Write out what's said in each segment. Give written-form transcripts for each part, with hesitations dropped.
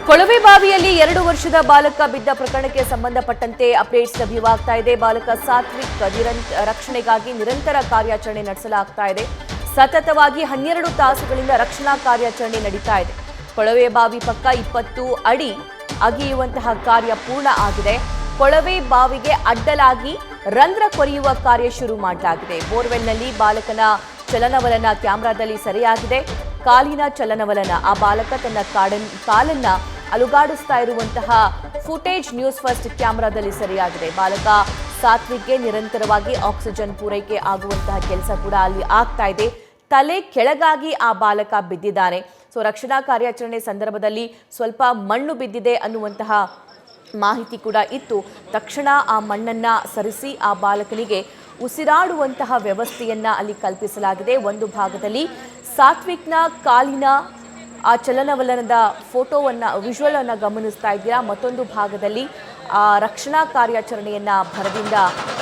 ಕೊಳವೆ ಬಾವಿಯಲ್ಲಿ 2 ವರ್ಷದ ಬಾಲಕ ಬಿದ್ದ ಪ್ರಕರಣಕ್ಕೆ ಸಂಬಂಧಪಟ್ಟಂತೆ ಅಪ್ಡೇಟ್ಸ್ ಲಭ್ಯವಾಗ್ತಾ ಇದೆ. ಬಾಲಕ ಸಾತ್ವಿಕ್ ರಕ್ಷಣೆಗಾಗಿ ನಿರಂತರ ಕಾರ್ಯಾಚರಣೆ ನಡೆಸಲಾಗ್ತಾ ಇದೆ. ಸತತವಾಗಿ 12 ತಾಸುಗಳಿಂದ ರಕ್ಷಣಾ ಕಾರ್ಯಾಚರಣೆ ನಡೀತಾ ಇದೆ. ಕೊಳವೆ ಬಾವಿ ಪಕ್ಕ 20 ಅಡಿ ಅಗೆಯುವಂತಹ ಕಾರ್ಯ ಪೂರ್ಣ ಆಗಿದೆ. ಕೊಳವೆ ಬಾವಿಗೆ ಅಡ್ಡಲಾಗಿ ರಂಧ್ರ ಕೊರೆಯುವ ಕಾರ್ಯ ಶುರು ಮಾಡಲಾಗಿದೆ. ಬೋರ್ವೆಲ್ನಲ್ಲಿ ಬಾಲಕನ ಚಲನವಲನ ಕ್ಯಾಮೆರಾದಲ್ಲಿ ಸೆರೆಯಾಗಿದೆ. ಕಾಲಿನ ಚಲನವಲನ, ಆ ಬಾಲಕ ತನ್ನ ಕಾಲನ್ನ ಅಲುಗಾಡಿಸ್ತಾ ಇರುವಂತಹ ಫುಟೇಜ್ ನ್ಯೂಸ್ ಫಸ್ಟ್ ಕ್ಯಾಮೆರಾದಲ್ಲಿ ಸೆರೆಯಾಗಿದೆ. ಬಾಲಕ ಸಾತ್ವಿಕ್ಗೆ ನಿರಂತರವಾಗಿ ಆಕ್ಸಿಜನ್ ಪೂರೈಕೆ ಆಗುವಂತಹ ಕೆಲಸ ಕೂಡ ಅಲ್ಲಿ ಆಗ್ತಾ ಇದೆ. ತಲೆ ಕೆಳಗಾಗಿ ಆ ಬಾಲಕ ಬಿದ್ದಿದ್ದಾನೆ. ಸೊ ರಕ್ಷಣಾ ಕಾರ್ಯಾಚರಣೆ ಸಂದರ್ಭದಲ್ಲಿ ಸ್ವಲ್ಪ ಮಣ್ಣು ಬಿದ್ದಿದೆ ಅನ್ನುವಂತಹ ಮಾಹಿತಿ ಕೂಡ ಇತ್ತು. ತಕ್ಷಣ ಆ ಮಣ್ಣನ್ನ ಸರಿಸಿ ಆ ಬಾಲಕನಿಗೆ ಉಸಿರಾಡುವಂತಹ ವ್ಯವಸ್ಥೆಯನ್ನ ಅಲ್ಲಿ ಕಲ್ಪಿಸಲಾಗಿದೆ. ಒಂದು ಭಾಗದಲ್ಲಿ ಸಾತ್ವಿಕ್ನ ಕಾಲಿನ ಆ ಚಲನವಲನದ ವಿಜುವಲ್ ಅನ್ನ ಗಮನಿಸ್ತಾ ಇದ್ದೀರಾ. ಮತ್ತೊಂದು ಭಾಗದಲ್ಲಿ ಆ ರಕ್ಷಣಾ ಕಾರ್ಯಾಚರಣೆಯನ್ನ ಭರದಿಂದ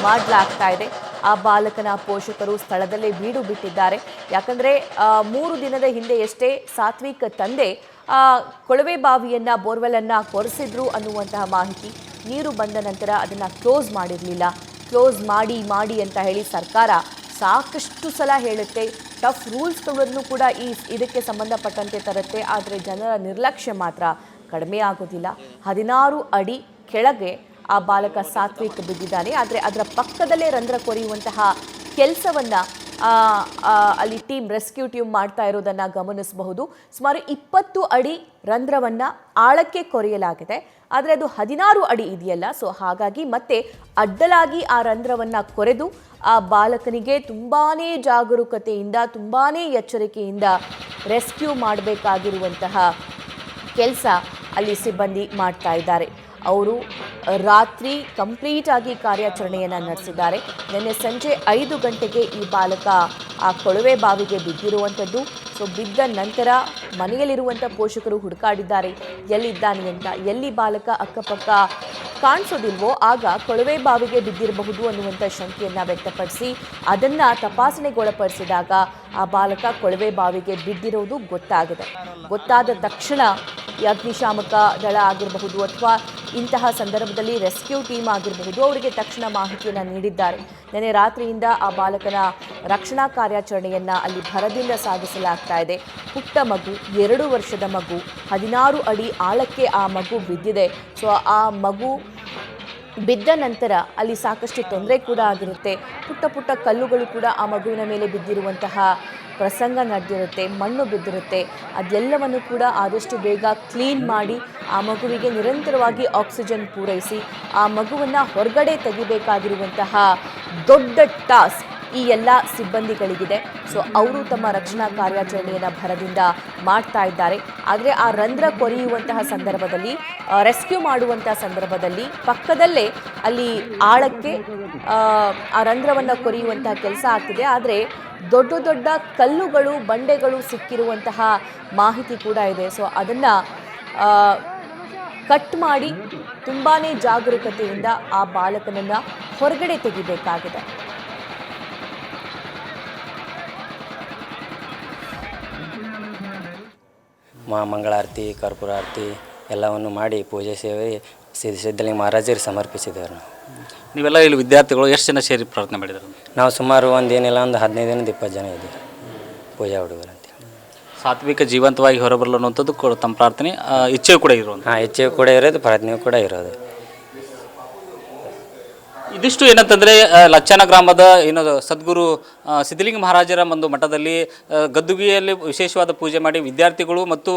ಮಾಡಲಾಗ್ತಾ ಇದೆ. ಆ ಬಾಲಕನ ಪೋಷಕರು ಸ್ಥಳದಲ್ಲೇ ಬೀಡು ಬಿಟ್ಟಿದ್ದಾರೆ. ಯಾಕಂದ್ರೆ 3 ದಿನದ ಹಿಂದೆಯಷ್ಟೇ ಸಾತ್ವಿಕ್ ತಂದೆ ಕೊಳವೆ ಬಾವಿಯನ್ನ ಬೋರ್ವೆಲ್ ಅನ್ನ ಕೊರೆಸಿದ್ರು ಅನ್ನುವಂತಹ ಮಾಹಿತಿ. ನೀರು ಬಂದ ನಂತರ ಅದನ್ನ ಕ್ಲೋಸ್ ಮಾಡಿರಲಿಲ್ಲ. ಕ್ಲೋಸ್ ಮಾಡಿ ಅಂತ ಹೇಳಿ ಸರ್ಕಾರ ಸಾಕಷ್ಟು ಸಲ ಹೇಳುತ್ತೆ. ಟಫ್ ರೂಲ್ಸ್ಗಳನ್ನು ಕೂಡ ಇದಕ್ಕೆ ಸಂಬಂಧಪಟ್ಟಂತೆ ತರುತ್ತೆ. ಆದರೆ ಜನರ ನಿರ್ಲಕ್ಷ್ಯ ಮಾತ್ರ ಕಡಿಮೆ ಆಗೋದಿಲ್ಲ. 16 ಅಡಿ ಕೆಳಗೆ ಆ ಬಾಲಕ ಸಾತ್ವಿಕ್ ಬಿದ್ದಿದ್ದಾನೆ. ಆದರೆ ಅದರ ಪಕ್ಕದಲ್ಲೇ ರಂಧ್ರ ಕೊರೆಯುವಂತಹ ಕೆಲಸವನ್ನ ಅಲ್ಲಿ ರೆಸ್ಕ್ಯೂ ಟೀಮ್ ಮಾಡ್ತಾ ಇರೋದನ್ನ ಗಮನಿಸಬಹುದು. ಸುಮಾರು 20 ಅಡಿ ರಂಧ್ರವನ್ನ ಆಳಕ್ಕೆ ಕೊರೆಯಲಾಗಿದೆ. ಆದರೆ ಅದು 16 ಅಡಿ ಇದೆಯಲ್ಲ, ಸೊ ಹಾಗಾಗಿ ಮತ್ತೆ ಅಡ್ಡಲಾಗಿ ಆ ರಂಧ್ರವನ್ನ ಕೊರೆದು ಆ ಬಾಲಕನಿಗೆ ತುಂಬಾನೇ ಜಾಗರೂಕತೆಯಿಂದ ತುಂಬಾನೇ ಎಚ್ಚರಿಕೆಯಿಂದ ರೆಸ್ಕ್ಯೂ ಮಾಡಬೇಕಾಗಿರುವಂತಹ ಕೆಲಸ ಅಲ್ಲಿ ಸಿಬ್ಬಂದಿ ಮಾಡ್ತಾ ಇದ್ದಾರೆ. ಅವರು ರಾತ್ರಿ ಕಂಪ್ಲೀಟ್ ಆಗಿ ಕಾರ್ಯಾಚರಣೆಯನ್ನು ನಡೆಸಿದ್ದಾರೆ. ನಿನ್ನೆ ಸಂಜೆ 5 ಗಂಟೆಗೆ ಈ ಬಾಲಕ ಆ ಕೊಳವೆ ಬಾವಿಗೆ ಬಿದ್ದಿರುವಂಥದ್ದು. ಸೊ ಬಿದ್ದ ನಂತರ ಮನೆಯಲ್ಲಿರುವಂಥ ಪೋಷಕರು ಹುಡುಕಾಡಿದ್ದಾರೆ ಎಲ್ಲಿದ್ದಾನೆ ಅಂತ. ಎಲ್ಲಿ ಬಾಲಕ ಅಕ್ಕಪಕ್ಕ ಕಾಣಿಸೋದಿಲ್ವೋ ಆಗ ಕೊಳವೆ ಬಾವಿಗೆ ಬಿದ್ದಿರಬಹುದು ಅನ್ನುವಂಥ ಶಂಕೆಯನ್ನು ವ್ಯಕ್ತಪಡಿಸಿ ಅದನ್ನು ತಪಾಸಣೆಗೊಳಪಡಿಸಿದಾಗ ಆ ಬಾಲಕ ಕೊಳವೆ ಬಾವಿಗೆ ಬಿದ್ದಿರೋದು ಗೊತ್ತಾದ ತಕ್ಷಣ ಅಗ್ನಿಶಾಮಕ ದಳ ಆಗಿರಬಹುದು ಅಥವಾ ಇಂತಹ ಸಂದರ್ಭದಲ್ಲಿ ರೆಸ್ಕ್ಯೂ ಟೀಮ್ ಆಗಿರಬಹುದು, ಅವರಿಗೆ ತಕ್ಷಣ ಮಾಹಿತಿಯನ್ನು ನೀಡಿದ್ದಾರೆ. ನಿನ್ನೆ ರಾತ್ರಿಯಿಂದ ಆ ಬಾಲಕನ ರಕ್ಷಣಾ ಕಾರ್ಯಾಚರಣೆಯನ್ನು ಅಲ್ಲಿ ಭರದಿಂದ ಸಾಗಿಸಲಾಗ್ತಾ ಇದೆ. ಪುಟ್ಟ ಮಗು, 2 ವರ್ಷದ ಮಗು, 16 ಅಡಿ ಆಳಕ್ಕೆ ಆ ಮಗು ಬಿದ್ದಿದೆ. ಸೊ ಆ ಮಗು ಬಿದ್ದ ನಂತರ ಅಲ್ಲಿ ಸಾಕಷ್ಟು ತೊಂದರೆ ಕೂಡ ಆಗಿರುತ್ತೆ. ಪುಟ್ಟ ಕಲ್ಲುಗಳು ಕೂಡ ಆ ಮಗುವಿನ ಮೇಲೆ ಬಿದ್ದಿರುವಂತಹ ಪ್ರಸಂಗ ನಡೆದಿರುತ್ತೆ. ಮಣ್ಣು ಬಿದ್ದಿರುತ್ತೆ. ಅದೆಲ್ಲವನ್ನು ಕೂಡ ಆದಷ್ಟು ಬೇಗ ಕ್ಲೀನ್ ಮಾಡಿ ಆ ಮಗುವಿಗೆ ನಿರಂತರವಾಗಿ ಆಕ್ಸಿಜನ್ ಪೂರೈಸಿ ಆ ಮಗುವನ್ನು ಹೊರಗಡೆ ತೆಗಿಬೇಕಾಗಿರುವಂತಹ ದೊಡ್ಡ ಟಾಸ್ಕ್ ಈ ಎಲ್ಲ ಸಿಬ್ಬಂದಿಗಳಿಗಿದೆ. ಸೊ ಅವರು ತಮ್ಮ ರಕ್ಷಣಾ ಕಾರ್ಯಾಚರಣೆಯನ್ನು ಭರದಿಂದ ಮಾಡ್ತಾ ಇದ್ದಾರೆ. ಆದರೆ ಆ ರಂಧ್ರ ಕೊರೆಯುವಂತಹ ಸಂದರ್ಭದಲ್ಲಿ, ರೆಸ್ಕ್ಯೂ ಮಾಡುವಂತಹ ಸಂದರ್ಭದಲ್ಲಿ ಪಕ್ಕದಲ್ಲೇ ಅಲ್ಲಿ ಆಳಕ್ಕೆ ಆ ರಂಧ್ರವನ್ನು ಕೊರೆಯುವಂತಹ ಕೆಲಸ ಆಗ್ತಿದೆ. ಆದರೆ ದೊಡ್ಡ ಕಲ್ಲುಗಳು, ಬಂಡೆಗಳು ಸಿಕ್ಕಿರುವಂತಹ ಮಾಹಿತಿ ಕೂಡ ಇದೆ. ಸೊ ಅದನ್ನು ಕಟ್ ಮಾಡಿ ತುಂಬಾ ಜಾಗರೂಕತೆಯಿಂದ ಆ ಬಾಲಕನನ್ನು ಹೊರಗಡೆ ತೆಗಿಬೇಕಾಗಿದೆ. ಮಂಗಳಾರತಿ, ಕರ್ಪೂರ ಆರತಿ ಎಲ್ಲವನ್ನು ಮಾಡಿ ಪೂಜೆ ಸೇವೆ ಸಿದ್ಧಲಿಂಗ ಮಹಾರಾಜರಿಗೆ ಸಮರ್ಪಿಸಿದ್ದೇವೆ. ನೀವೆಲ್ಲ ಇಲ್ಲಿ ವಿದ್ಯಾರ್ಥಿಗಳು ಎಷ್ಟು ಜನ ಸೇರಿ ಪ್ರಾರ್ಥನೆ ಮಾಡಿದ್ದಾರೆ? ನಾವು ಸುಮಾರು ಒಂದು 15 20 ಜನ ಇದ್ದೀವಿ ಪೂಜಾ ಹುಡುಗರು ಅಂತ. ಸಾತ್ವಿಕ ಜೀವಂತವಾಗಿ ಹೊರಬರಲು ಅನ್ನುವಂಥದ್ದು ತಮ್ಮ ಪ್ರಾರ್ಥನೆ, ಇಚ್ಛೆಯೂ ಕೂಡ ಇರೋದು. ಇಚ್ಛೆಯೂ ಕೂಡ ಇರೋದು, ಪ್ರಾರ್ಥನೆಯೂ ಕೂಡ ಇರೋದು. ಇದಿಷ್ಟು ಏನಂತಂದರೆ ಲಚ್ಚನ ಗ್ರಾಮದ ಸದ್ಗುರು ಸಿದ್ಧಲಿಂಗ ಮಹಾರಾಜರ ಒಂದು ಮಠದಲ್ಲಿ ಗದ್ದುಗೆಯಲ್ಲಿ ವಿಶೇಷವಾದ ಪೂಜೆ ಮಾಡಿ ವಿದ್ಯಾರ್ಥಿಗಳು ಮತ್ತು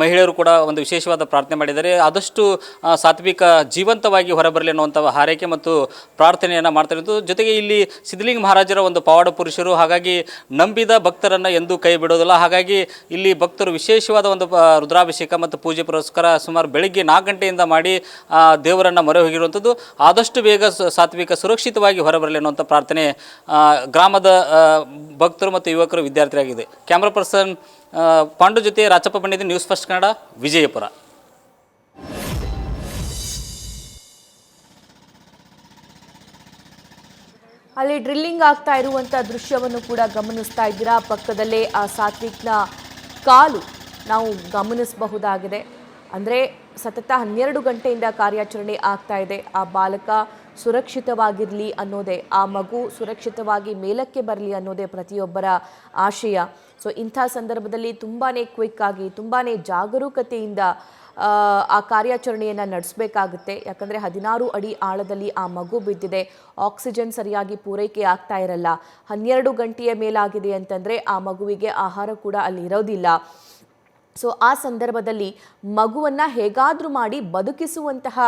ಮಹಿಳೆಯರು ಕೂಡ ಒಂದು ವಿಶೇಷವಾದ ಪ್ರಾರ್ಥನೆ ಮಾಡಿದ್ದಾರೆ. ಆದಷ್ಟು ಸಾತ್ವಿಕ ಜೀವಂತವಾಗಿ ಹೊರಬರಲಿ ಅನ್ನುವಂಥ ಹಾರೈಕೆ ಮತ್ತು ಪ್ರಾರ್ಥನೆಯನ್ನು ಮಾಡ್ತಾ ಜೊತೆಗೆ ಇಲ್ಲಿ ಸಿದ್ಧಲಿಂಗ ಮಹಾರಾಜರ ಒಂದು ಪವಾಡ ಪುರುಷರು, ಹಾಗಾಗಿ ನಂಬಿದ ಭಕ್ತರನ್ನು ಎಂದೂ ಕೈ ಬಿಡೋದಿಲ್ಲ. ಹಾಗಾಗಿ ಇಲ್ಲಿ ಭಕ್ತರು ವಿಶೇಷವಾದ ಒಂದು ರುದ್ರಾಭಿಷೇಕ ಮತ್ತು ಪೂಜೆ ಪುರಸ್ಕಾರ ಸುಮಾರು ಬೆಳಗ್ಗೆ 4 ಗಂಟೆಯಿಂದ ಮಾಡಿ ದೇವರನ್ನು ಮೊರೆ ಹೋಗಿರುವಂಥದ್ದು. ಆದಷ್ಟು ಬೇಗ ಸಾತ್ವಿಕ ಸುರಕ್ಷಿತವಾಗಿ ಹೊರಬರಲಿ ಅನ್ನುವಂಥ ಪ್ರಾರ್ಥನೆ ಗ್ರಾಮದ ಭಕ್ತರು ಮತ್ತು ಯುವಕರು ವಿದ್ಯಾರ್ಥಿಯಾಗಿದೆ. ಕ್ಯಾಮ್ರಾ ಪರ್ಸನ್ ಪಾಂಡು ಜೊತೆ ರಾಚಪ್ಪ ಬಂದಿದೆ, ನ್ಯೂಸ್ ಫಸ್ಟ್ ಕನ್ನಡ, ವಿಜಯಪುರ. ಅಲ್ಲಿ ಡ್ರಿಲ್ಲಿಂಗ್ ಆಗ್ತಾ ಇರುವಂಥ ದೃಶ್ಯವನ್ನು ಕೂಡ ಗಮನಿಸ್ತಾ ಇದ್ದೀರಾ. ಪಕ್ಕದಲ್ಲೇ ಆ ಸಾತ್ವಿಕ್ನ ಕಾಲು ನಾವು ಗಮನಿಸಬಹುದಾಗಿದೆ. ಅಂದರೆ ಸತತ 12 ಗಂಟೆಯಿಂದ ಕಾರ್ಯಾಚರಣೆ ಆಗ್ತಾ ಇದೆ. ಆ ಬಾಲಕ ಸುರಕ್ಷಿತವಾಗಿರಲಿ ಅನ್ನೋದೇ, ಆ ಮಗು ಸುರಕ್ಷಿತವಾಗಿ ಮೇಲಕ್ಕೆ ಬರಲಿ ಅನ್ನೋದೇ ಪ್ರತಿಯೊಬ್ಬರ ಆಶಯ. ಸೊ ಇಂಥ ಸಂದರ್ಭದಲ್ಲಿ ತುಂಬಾ ಕ್ವಿಕ್ ಆಗಿ, ತುಂಬಾ ಜಾಗರೂಕತೆಯಿಂದ ಆ ಕಾರ್ಯಾಚರಣೆಯನ್ನು ನಡೆಸಬೇಕಾಗುತ್ತೆ. ಯಾಕಂದರೆ 16 ಅಡಿ ಆಳದಲ್ಲಿ ಆ ಮಗು ಬಿದ್ದಿದೆ, ಆಕ್ಸಿಜನ್ ಸರಿಯಾಗಿ ಪೂರೈಕೆ ಆಗ್ತಾ ಇರಲ್ಲ. 12 ಗಂಟೆಯ ಮೇಲಾಗಿದೆ ಅಂತಂದರೆ ಆ ಮಗುವಿಗೆ ಆಹಾರ ಕೂಡ ಅಲ್ಲಿ ಇರೋದಿಲ್ಲ. ಸೊ ಆ ಸಂದರ್ಭದಲ್ಲಿ ಮಗುವನ್ನು ಹೇಗಾದರೂ ಮಾಡಿ ಬದುಕಿಸುವಂತಹ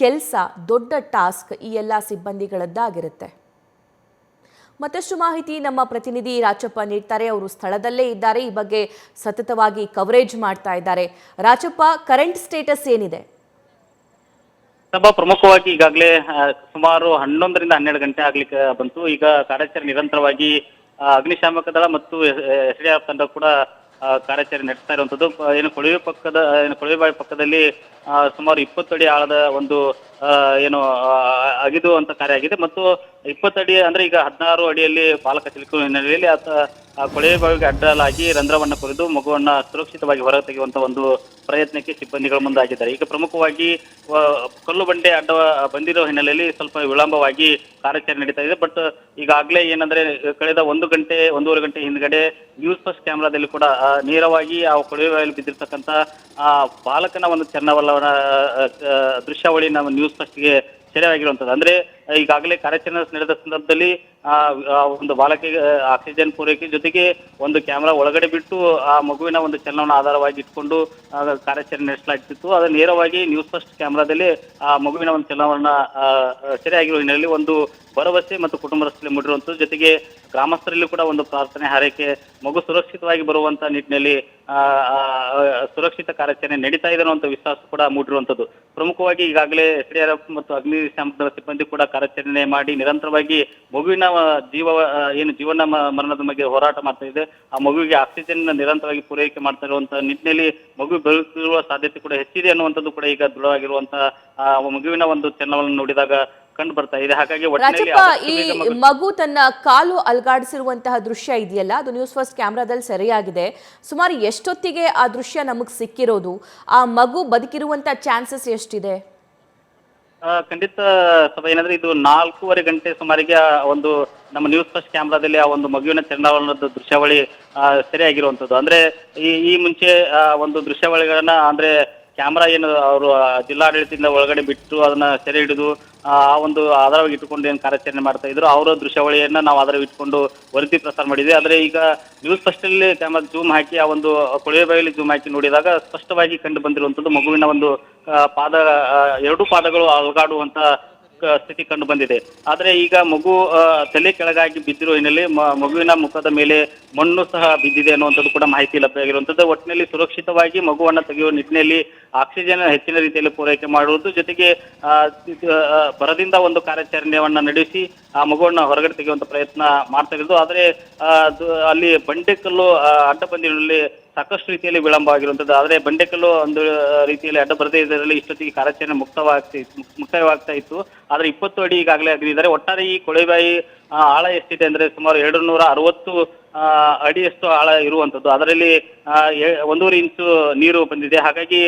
ಕೆಲಸ, ದೊಡ್ಡ ಟಾಸ್ಕ್ ಈ ಎಲ್ಲ ಸಿಬ್ಬಂದಿಗಳದ್ದಾಗಿರುತ್ತೆ. ಮತ್ತಷ್ಟು ಮಾಹಿತಿ ನಮ್ಮ ಪ್ರತಿನಿಧಿ ರಾಚಪ್ಪ ನೀಡ್ತಾರೆ. ಅವರು ಸ್ಥಳದಲ್ಲೇ ಇದ್ದಾರೆ, ಈ ಬಗ್ಗೆ ಸತತವಾಗಿ ಕವರೇಜ್ ಮಾಡ್ತಾ ಇದ್ದಾರೆ. ರಾಚಪ್ಪ, ಕರೆಂಟ್ ಸ್ಟೇಟಸ್ ಏನಿದೆ? ಸಭಾ ಪ್ರಮುಖವಾಗಿ ಈಗಾಗಲೇ ಸುಮಾರು 11ರಿಂದ 12 ಗಂಟೆ ಆಗ್ಲಿಕ್ಕೆ ಬಂತು. ಈಗ ಕಾರ್ಯಾಚರಣೆ ನಿರಂತರವಾಗಿ ಅಗ್ನಿಶಾಮಕ ದಳ ಮತ್ತು SDRF ತಂಡ ಕೂಡ ಕಾರ್ಯಾಚರಣೆ ನಡೆಸ್ತಾ ಇರುವಂತದ್ದು. ಕೊಳವೆ ಬಾವಿ ಪಕ್ಕದಲ್ಲಿ ಸುಮಾರು 20 ಅಡಿ ಆಳದ ಒಂದು ಅಗಿದು ಅಂತ ಕಾರ್ಯ ಆಗಿದೆ. ಮತ್ತು 20 ಅಡಿ ಅಂದ್ರೆ ಈಗ 16 ಅಡಿಯಲ್ಲಿ ಬಾಲಕ ಸಿಲುಕುವ ಹಿನ್ನೆಲೆಯಲ್ಲಿ ಆ ಕೊಳವೆ ಬಾವಿಗೆ ಅಡ್ಡಲಾಗಿ ರಂಧ್ರವನ್ನ ಕೊರೆದು ಮಗುವನ್ನ ಸುರಕ್ಷಿತವಾಗಿ ಹೊರ ತೆಗೆಯುವಂತ ಒಂದು ಪ್ರಯತ್ನಕ್ಕೆ ಸಿಬ್ಬಂದಿಗಳು ಮುಂದಾಗಿದ್ದಾರೆ. ಈಗ ಪ್ರಮುಖವಾಗಿ ಕಲ್ಲು ಬಂಡೆ ಅಡ್ಡ ಬಂದಿರೋ ಹಿನ್ನೆಲೆಯಲ್ಲಿ ಸ್ವಲ್ಪ ವಿಳಂಬವಾಗಿ ಕಾರ್ಯಾಚರಣೆ ನಡೀತಾ ಇದೆ. ಬಟ್ ಈಗಾಗಲೇ ಏನಂದ್ರೆ ಕಳೆದ 1-1.5 ಗಂಟೆ ಹಿಂದ್ಗಡೆ ನ್ಯೂಸ್ ಫಸ್ಟ್ ಕ್ಯಾಮೆರಾದಲ್ಲಿ ಕೂಡ ನೇರವಾಗಿ ಆ ಕೊಳವೆ ಬಾವಿಯಲ್ಲಿ ಬಿದ್ದಿರ್ತಕ್ಕಂಥ ಆ ಬಾಲಕನ ಒಂದು ಚಲನವಲನ ದೃಶ್ಯಾವಳಿ ನಮ್ಮ ನ್ಯೂಸ್ ಫಸ್ಟ್ಗೆ ಸೆರೆಯಾಗಿರುವಂಥದ್ದು. ಅಂದ್ರೆ ಈಗಾಗಲೇ ಕಾರ್ಯಾಚರಣೆ ನಡೆದ ಸಂದರ್ಭದಲ್ಲಿ ಒಂದು ಬಾಲಕಿಗೆ ಆಕ್ಸಿಜನ್ ಪೂರೈಕೆ ಜೊತೆಗೆ ಒಂದು ಕ್ಯಾಮೆರಾ ಒಳಗಡೆ ಬಿಟ್ಟು ಆ ಮಗುವಿನ ಒಂದು ಚಲನವನ್ನು ಆಧಾರವಾಗಿ ಇಟ್ಕೊಂಡು ಕಾರ್ಯಾಚರಣೆ ನಡೆಸಲಾಗ್ತಿತ್ತು. ಅದು ನೇರವಾಗಿ ನ್ಯೂಸ್ ಫಸ್ಟ್ ಕ್ಯಾಮೆರಾದಲ್ಲಿ ಆ ಮಗುವಿನ ಒಂದು ಚಲನವನ್ನ ಸೆರೆಯಾಗಿರುವ ಹಿನ್ನೆಲೆಯಲ್ಲಿ ಒಂದು ಭರವಸೆ ಮತ್ತು ಕುಟುಂಬಸ್ಥರಲ್ಲಿ ಮೂಡಿರುವಂಥದ್ದು. ಜೊತೆಗೆ ಗ್ರಾಮಸ್ಥರಲ್ಲಿ ಕೂಡ ಒಂದು ಪ್ರಾರ್ಥನೆ ಹಾರೈಕೆ, ಮಗು ಸುರಕ್ಷಿತವಾಗಿ ಬರುವಂತ ನಿಟ್ಟಿನಲ್ಲಿ ಸುರಕ್ಷಿತ ಕಾರ್ಯಾಚರಣೆ ನಡೀತಾ ಇದೆ ಅನ್ನುವಂಥ ವಿಶ್ವಾಸ ಕೂಡ ಮೂಡಿರುವಂಥದ್ದು. ಪ್ರಮುಖವಾಗಿ ಈಗಾಗಲೇ SDRF ಮತ್ತು ಅಗ್ನಿಶಾಮಕ ದಳ ಸಿಬ್ಬಂದಿ ಕೂಡ ಕಾರ್ಯಾಚರಣೆ ಮಾಡಿ ನಿರಂತರವಾಗಿ ಮಗುವಿನ ಜೀವನ ಮರಣದ ಬಗ್ಗೆ ಹೋರಾಟ ಮಾಡ್ತಾ ಇದೆ. ಆ ಮಗುವಿಗೆ ಆಕ್ಸಿಜನ್ ನಿರಂತರವಾಗಿ ಪೂರೈಕೆ ಮಾಡ್ತಾ ಇರುವಂತಹ ನಿಟ್ಟಿನಲ್ಲಿ ಮಗು ಬದುಕಿರುವ ಸಾಧ್ಯತೆ ಕೂಡ ಹೆಚ್ಚಿದೆ ಅನ್ನುವಂಥದ್ದು ಕೂಡ ಈಗ ದೃಢವಾಗಿರುವಂತಹ ಮಗುವಿನ ಒಂದು ಚಲನವನ್ನು ನೋಡಿದಾಗ ಕಂಡು ಬರ್ತಾ ಇದೆ. ಹಾಗಾಗಿ ರಾಜಪ್ಪ, ಈ ಮಗು ತನ್ನ ಕಾಲು ಅಲ್ಗಾಡಿಸಿರುವಂತಹ ದೃಶ್ಯ ಇದೆಯಲ್ಲ, ಅದು ನ್ಯೂಸ್ ಫಸ್ಟ್ ಕ್ಯಾಮ್ರಾದಲ್ಲಿ ಸೆರೆಯಾಗಿದೆ. ಸುಮಾರು ಎಷ್ಟೊತ್ತಿಗೆ ಆ ದೃಶ್ಯ ನಮಗೆ ಸಿಕ್ಕಿರೋದು? ಆ ಮಗು ಬದುಕಿರುವಂತ ಚಾನ್ಸಸ್ ಎಷ್ಟಿದೆ? ಖಂಡಿತ ಸಭಾ, ಏನಂದ್ರೆ ಇದು 4:15 ಗಂಟೆ ಸುಮಾರಿಗೆ ಒಂದು ನಮ್ಮ ನ್ಯೂಸ್ ಫಸ್ಟ್ ಕ್ಯಾಮ್ರಾದಲ್ಲಿ ಆ ಒಂದು ಮಗುವಿನ ಚಲನವಲನದ ದೃಶ್ಯಾವಳಿ ಸೆರೆಯಾಗಿರುವಂತದ್ದು. ಅಂದ್ರೆ ಈ ಮುಂಚೆ ಒಂದು ದೃಶ್ಯಾವಳಿಗಳನ್ನ ಅಂದ್ರೆ ಕ್ಯಾಮ್ರಾ ಏನು ಅವರು ಜಿಲ್ಲಾಡಳಿತದಿಂದ ಒಳಗಡೆ ಬಿಟ್ಟು ಅದನ್ನ ಸೆರೆ ಹಿಡಿದು ಆ ಒಂದು ಆಧಾರವಾಗಿ ಇಟ್ಟುಕೊಂಡು ಏನು ಕಾರ್ಯಾಚರಣೆ ಮಾಡ್ತಾ ಇದ್ರು, ಅವರ ದೃಶ್ಯಾವಳಿಯನ್ನ ನಾವು ಆಧಾರ ಇಟ್ಕೊಂಡು ವರದಿ ಪ್ರಸಾರ ಮಾಡಿದ್ವಿ. ಆದ್ರೆ ಈಗ ನ್ಯೂಸ್ ಫಸ್ಟ್ ಅಲ್ಲಿ ಕ್ಯಾಮ್ರಾ ಜೂಮ್ ಹಾಕಿ ಆ ಒಂದು ಕೊಳವೆ ಬಾವಿಯಲ್ಲಿ ಜೂಮ್ ಹಾಕಿ ನೋಡಿದಾಗ ಸ್ಪಷ್ಟವಾಗಿ ಕಂಡು ಬಂದಿರುವಂತದ್ದು ಮಗುವಿನ ಒಂದು ಎರಡು ಪಾದಗಳು ಅಲುಗಾಡುವಂತ ಸ್ಥಿತಿ ಕಂಡು ಬಂದಿದೆ. ಆದ್ರೆ ಈಗ ಮಗು ತಲೆ ಕೆಳಗಾಗಿ ಬಿದ್ದಿರುವ ಹಿನ್ನೆಲೆ ಮಗುವಿನ ಮುಖದ ಮೇಲೆ ಮಣ್ಣು ಸಹ ಬಿದ್ದಿದೆ ಅನ್ನುವಂಥದ್ದು ಕೂಡ ಮಾಹಿತಿ ಲಭ್ಯವಾಗಿರುವಂಥದ್ದು. ಒಟ್ಟಿನಲ್ಲಿ ಸುರಕ್ಷಿತವಾಗಿ ಮಗುವನ್ನ ತೆಗೆಯುವ ನಿಟ್ಟಿನಲ್ಲಿ ಆಕ್ಸಿಜನ್ ಹೆಚ್ಚಿನ ರೀತಿಯಲ್ಲಿ ಪೂರೈಕೆ ಮಾಡುವುದು ಜೊತೆಗೆ ಬರದಿಂದ ಒಂದು ಕಾರ್ಯಾಚರಣೆಯನ್ನ ನಡೆಸಿ ಆ ಮಗುವನ್ನ ಹೊರಗಡೆ ತೆಗೆಯುವಂತ ಪ್ರಯತ್ನ ಮಾಡ್ತಾ ಇರೋದು. ಆದ್ರೆ ಅಲ್ಲಿ ಬಂಡೆಕಲ್ಲು ಅಡ್ಡ ಬಂದಿರಲ್ಲಿ ಸಾಕಷ್ಟು ರೀತಿಯಲ್ಲಿ ವಿಳಂಬ ಆಗಿರುವಂಥದ್ದು. ಆದ್ರೆ ಬಂಡೆಕಲ್ಲು ಒಂದು ರೀತಿಯಲ್ಲಿ ಅಡ್ಡ ಬರದೇ ಇದರಲ್ಲಿ ಇಷ್ಟೊತ್ತಿಗೆ ಕಾರ್ಯಾಚರಣೆ ಮುಕ್ತಾಯವಾಗ್ತಾ ಇತ್ತು. ಆದ್ರೆ 20 ಅಡಿ ಈಗಾಗಲೇ ಅಗಲಿದ್ದಾರೆ. ಒಟ್ಟಾರೆ ಈ ಕೊಳವೆಬಾವಿ ಆಳ ಎಷ್ಟಿದೆ ಅಂದ್ರೆ ಸುಮಾರು 260 ಅಡಿಯಷ್ಟು ಆಳ ಇರುವಂತದ್ದು. ಅದರಲ್ಲಿ 1.5 ಇಂಚು ನೀರು ಬಂದಿದೆ. ಹಾಗಾಗಿ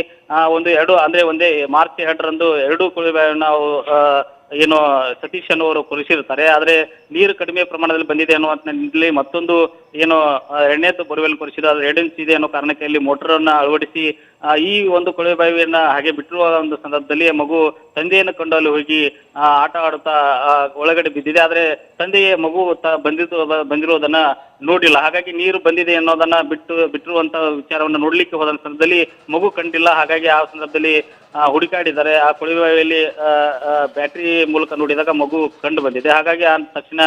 ಒಂದೇ ಮಾರ್ಚ್ 2ರಂದು 2 ಕೊಳವೆಬಾವಿಯನ್ನು ನಾವು ಸತೀಶ್ ಅನ್ನುವರು ಕೊರೆಸಿರ್ತಾರೆ. ಆದ್ರೆ ನೀರು ಕಡಿಮೆ ಪ್ರಮಾಣದಲ್ಲಿ ಬಂದಿದೆ ಅನ್ನುವಂತ ನಿಟ್ಟಿನಲ್ಲಿ ಮತ್ತೊಂದು ಎಣ್ಣೆದ್ದು ಬೋರ್ವೆಲ್ ಕೊರೆಸಿದ 2 ಇಂಚ್ ಇದೆ ಅನ್ನೋ ಕಾರಣಕ್ಕೆ ಅಲ್ಲಿ ಮೋಟರ್ ಅನ್ನ ಅಳವಡಿಸಿ ಈ ಒಂದು ಕೊಳವೆ ಬಾವಿಯನ್ನ ಹಾಗೆ ಬಿಟ್ಟಿರುವ ಒಂದು ಸಂದರ್ಭದಲ್ಲಿ ಮಗು ತಂದೆಯನ್ನು ಕಂಡು ಅಲ್ಲಿ ಹೋಗಿ ಆಟ ಆಡುತ್ತಾ ಒಳಗಡೆ ಬಿದ್ದಿದೆ. ಆದ್ರೆ ತಂದೆಯೇ ಮಗು ಬಂದಿರುವುದನ್ನ ನೋಡಿಲ್ಲ. ಹಾಗಾಗಿ ನೀರು ಬಂದಿದೆ ಅನ್ನೋದನ್ನ ಬಿಟ್ಟಿರುವಂತ ವಿಚಾರವನ್ನು ನೋಡ್ಲಿಕ್ಕೆ ಹೋದ ಸಂದರ್ಭದಲ್ಲಿ ಮಗು ಕಂಡಿಲ್ಲ. ಹಾಗಾಗಿ ಆ ಸಂದರ್ಭದಲ್ಲಿ ಹುಡುಕಾಡಿದ್ದಾರೆ. ಆ ಕೊಳವೆ ಬಾವಿಯಲ್ಲಿ ಬ್ಯಾಟರಿ ಮೂಲಕ ನೋಡಿದಾಗ ಮಗು ಕಂಡು ಬಂದಿದೆ. ಹಾಗಾಗಿ ಆ ತಕ್ಷಣ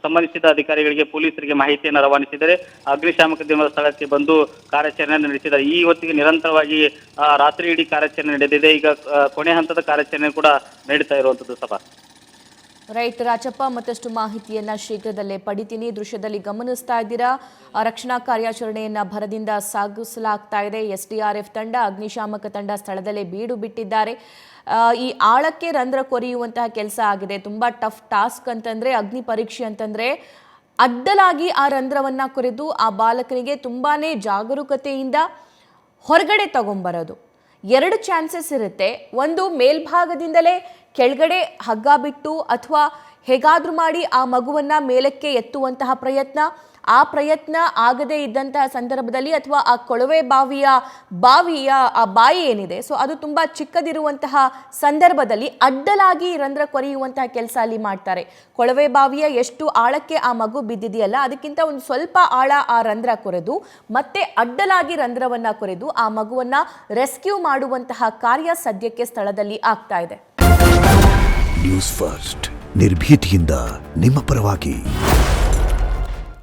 ಸಂಬಂಧಿಸಿದ ಅಧಿಕಾರಿಗಳಿಗೆ, ಪೊಲೀಸರಿಗೆ ಮಾಹಿತಿಯನ್ನು ರವಾನಿಸಿದರೆ ಅಗ್ನಿಶಾಮಕ ದಳದ ಸ್ಥಳಕ್ಕೆ ಬಂದು ಕಾರ್ಯಾಚರಣೆ ನಡೆಸಿದ್ದಾರೆ. ಈ ಹೊತ್ತಿಗೆ ನಿರಂತರವಾಗಿ ರಾತ್ರಿ ಇಡೀ ಕಾರ್ಯಾಚರಣೆ ನಡೆದಿದೆ. ಈಗ ಕೊನೆ ಹಂತದ ಕಾರ್ಯಾಚರಣೆ ಕೂಡ ನಡೀತಾ ಇರುವಂತದ್ದು. ಸಭಾ ರೈಟ್ ರಾಜಪ್ಪ, ಮತ್ತಷ್ಟು ಮಾಹಿತಿಯನ್ನ ಶೀಘ್ರದಲ್ಲೇ ಪಡಿತೀನಿ. ದೃಶ್ಯದಲ್ಲಿ ಗಮನಿಸ್ತಾ ಇದ್ದೀರಾ, ರಕ್ಷಣಾ ಕಾರ್ಯಾಚರಣೆಯನ್ನ ಭರದಿಂದ ಸಾಗಿಸಲಾಗ್ತಾ ಇದೆ. SDRF ತಂಡ, ಅಗ್ನಿಶಾಮಕ ತಂಡ ಸ್ಥಳದಲ್ಲೇ ಬೀಡು ಬಿಟ್ಟಿದ್ದಾರೆ. ಈ ಆಳಕ್ಕೆ ರಂಧ್ರ ಕೊರೆಯುವಂತಹ ಕೆಲಸ ಆಗಿದೆ. ತುಂಬಾ ಟಫ್ ಟಾಸ್ಕ್ ಅಂತಂದ್ರೆ, ಅಗ್ನಿ ಪರೀಕ್ಷೆ ಅಂತಂದ್ರೆ ಅಡ್ಡಲಾಗಿ ಆ ರಂಧ್ರವನ್ನ ಕೊರೆದು ಆ ಬಾಲಕನಿಗೆ ತುಂಬಾನೇ ಜಾಗರೂಕತೆಯಿಂದ ಹೊರಗಡೆ ತಗೊಂಬರೋದು. ಎರಡು ಚಾನ್ಸಸ್ ಇರುತ್ತೆ. ಒಂದು, ಮೇಲ್ಭಾಗದಿಂದಲೇ ಕೆಳಗಡೆ ಹಗ್ಗ ಬಿಟ್ಟು ಅಥವಾ ಹೇಗಾದ್ರೂ ಮಾಡಿ ಆ ಮಗುವನ್ನ ಮೇಲಕ್ಕೆ ಎತ್ತುವಂತಹ ಪ್ರಯತ್ನ, ಆ ಪ್ರಯತ್ನ ಆಗದೇ ಇದ್ದಂತಹ ಸಂದರ್ಭದಲ್ಲಿ ಅಥವಾ ಆ ಕೊಳವೆ ಬಾವಿಯ ಆ ಬಾಯಿ ಏನಿದೆ ಸೊ ಅದು ತುಂಬಾ ಚಿಕ್ಕದಿರುವಂತಹ ಸಂದರ್ಭದಲ್ಲಿ ಅಡ್ಡಲಾಗಿ ರಂಧ್ರ ಕೊರೆಯುವಂತಹ ಕೆಲಸ ಅಲ್ಲಿ ಮಾಡ್ತಾರೆ. ಕೊಳವೆ ಬಾವಿಯ ಎಷ್ಟು ಆಳಕ್ಕೆ ಆ ಮಗು ಬಿದ್ದಿದೆಯಲ್ಲ ಅದಕ್ಕಿಂತ ಒಂದು ಸ್ವಲ್ಪ ಆಳ ಆ ರಂಧ್ರ ಕೊರೆದು ಮತ್ತೆ ಅಡ್ಡಲಾಗಿ ರಂಧ್ರವನ್ನ ಕೊರೆದು ಆ ಮಗುವನ್ನ ರೆಸ್ಕ್ಯೂ ಮಾಡುವಂತಹ ಕಾರ್ಯ ಸದ್ಯಕ್ಕೆ ಸ್ಥಳದಲ್ಲಿ ಆಗ್ತಾ ಇದೆ. ನ್ಯೂಸ್ ಫಸ್ಟ್ ನಿರ್ಭೀತಿಯಿಂದ ನಿಮ್ಮ ಪರವಾಗಿ.